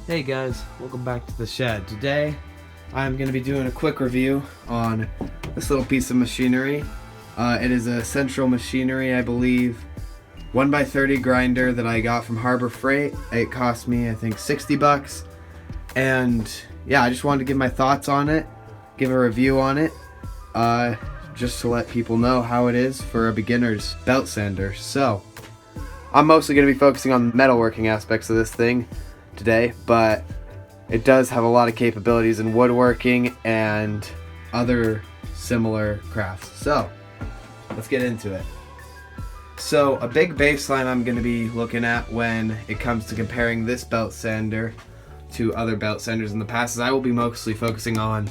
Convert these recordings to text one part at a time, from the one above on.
Hey guys, welcome back to the shed. Today I'm going to be doing a quick review on this little piece of machinery. It is a Central Machinery, I believe, 1x30 grinder that I got from Harbor Freight. It cost me, I think, 60 bucks. And yeah, I just wanted to give my thoughts on it, give a review on it, just to let people know how it is for a beginner's belt sander. So, I'm mostly going to be focusing on the metalworking aspects of this thing today, but it does have a lot of capabilities in woodworking and other similar crafts. So let's get into it. So a big baseline I'm going to be looking at when it comes to comparing this belt sander to other belt sanders in the past is I will be mostly focusing on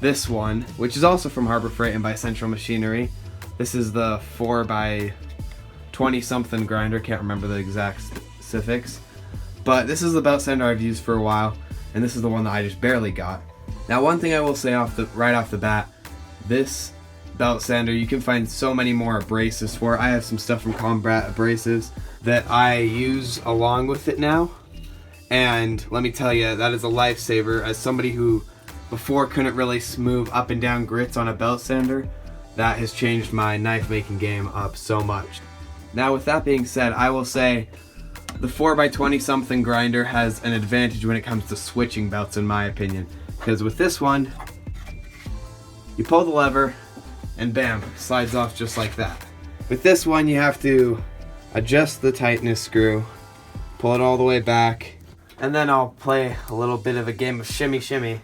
this one, which is also from Harbor Freight and by Central Machinery. This is the 4x20 something grinder, can't remember the exact specifics. But this is the belt sander I've used for a while, and this is the one that I just barely got. Now, one thing I will say right off the bat, this belt sander you can find so many more abrasives for. I have some stuff from Combat Abrasives that I use along with it now, and let me tell you, that is a lifesaver. As somebody who before couldn't really smooth up and down grits on a belt sander, that has changed my knife making game up so much. Now, with that being said, I will say the 4x20 something grinder has an advantage when it comes to switching belts, in my opinion, because with this one you pull the lever and bam, slides off just like that. With this one you have to adjust the tightness screw, pull it all the way back, and then I'll play a little bit of a game of shimmy shimmy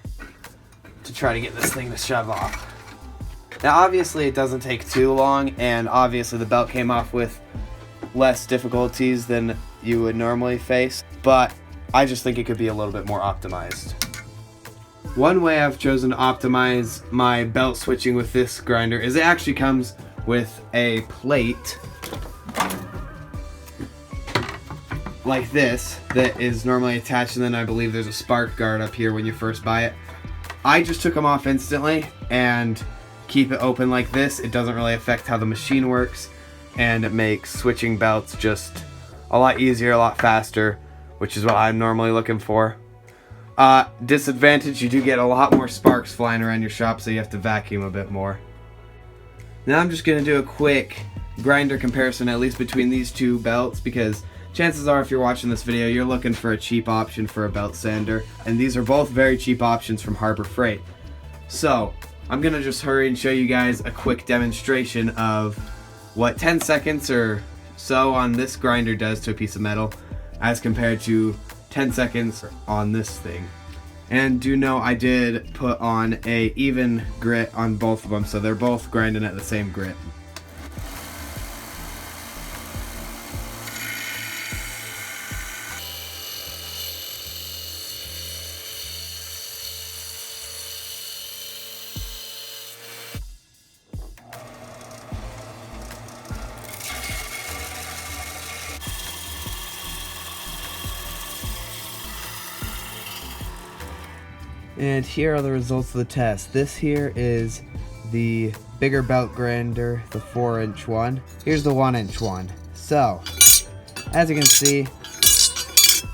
to try to get this thing to shove off. Now obviously it doesn't take too long, and obviously the belt came off with less difficulties than you would normally face, but I just think it could be a little bit more optimized. One way I've chosen to optimize my belt switching with this grinder is it actually comes with a plate like this that is normally attached, and then I believe there's a spark guard up here when you first buy it. I just took them off instantly and keep it open like this. It doesn't really affect how the machine works, and it makes switching belts just a lot easier, a lot faster, which is what I'm normally looking for. Disadvantage, you do get a lot more sparks flying around your shop, so you have to vacuum a bit more. Now I'm just going to do a quick grinder comparison, at least between these two belts, because chances are if you're watching this video, you're looking for a cheap option for a belt sander, and these are both very cheap options from Harbor Freight. So I'm going to just hurry and show you guys a quick demonstration of what 10 seconds or so on this grinder does to a piece of metal as compared to 10 seconds on this thing. And do know I did put on a even grit on both of them, so they're both grinding at the same grit. And here are the results of the test. This here is the bigger belt grinder, the 4-inch one. Here's the 1-inch one. So, as you can see,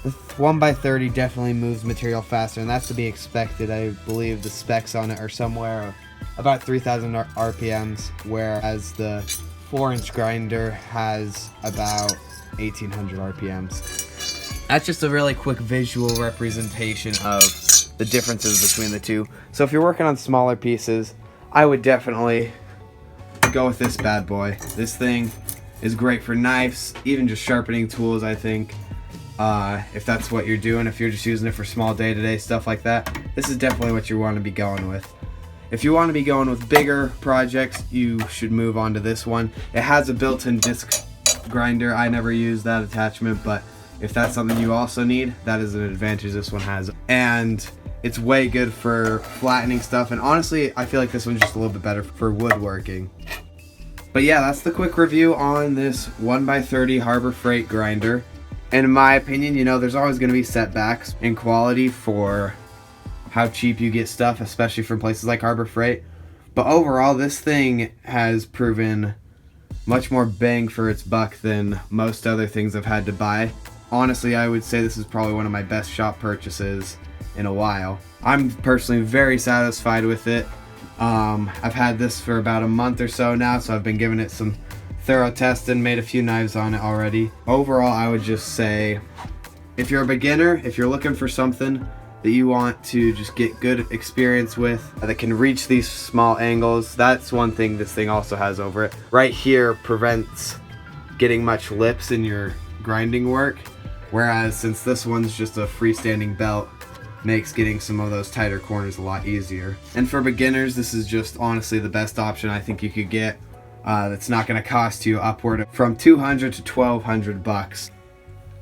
the 1x30 definitely moves material faster, and that's to be expected. I believe the specs on it are somewhere about 3,000 RPMs, whereas the 4-inch grinder has about 1,800 RPMs. That's just a really quick visual representation of the differences between the two. So if you're working on smaller pieces, I would definitely go with this bad boy. This thing is great for knives, even just sharpening tools, I think. If that's what you're doing, if you're just using it for small day-to-day stuff like that, this is definitely what you want to be going with. If you want to be going with bigger projects, you should move on to this one. It has a built-in disc grinder. I never use that attachment, but if that's something you also need, that is an advantage this one has. And it's way good for flattening stuff, and honestly, I feel like this one's just a little bit better for woodworking. But yeah, that's the quick review on this 1x30 Harbor Freight grinder. And in my opinion, you know, there's always going to be setbacks in quality for how cheap you get stuff, especially from places like Harbor Freight. But overall, this thing has proven much more bang for its buck than most other things I've had to buy. honestly, I would say this is probably one of my best shop purchases in a while. I'm personally very satisfied with it. I've had this for about a month or so now, so I've been giving it some thorough testing, made a few knives on it already. Overall, I would just say, if you're a beginner, if you're looking for something that you want to just get good experience with, that can reach these small angles, that's one thing this thing also has over it. Right here prevents getting much lips in your grinding work, whereas since this one's just a freestanding belt, makes getting some of those tighter corners a lot easier. And for beginners, this is just honestly the best option I think you could get. That's not going to cost you upward from $200 to $1,200.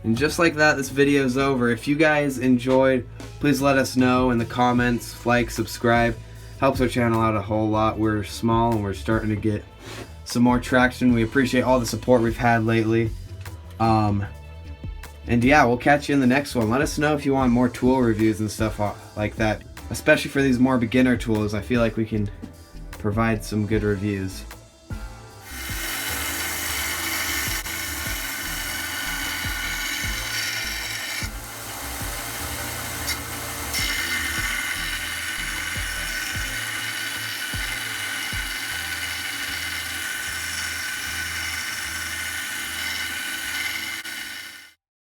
And just like that, this video is over. If you guys enjoyed, please let us know in the comments. Like, subscribe, helps our channel out a whole lot. We're small and we're starting to get some more traction. We appreciate all the support we've had lately. And yeah, we'll catch you in the next one. Let us know if you want more tool reviews and stuff like that, especially for these more beginner tools. I feel like we can provide some good reviews.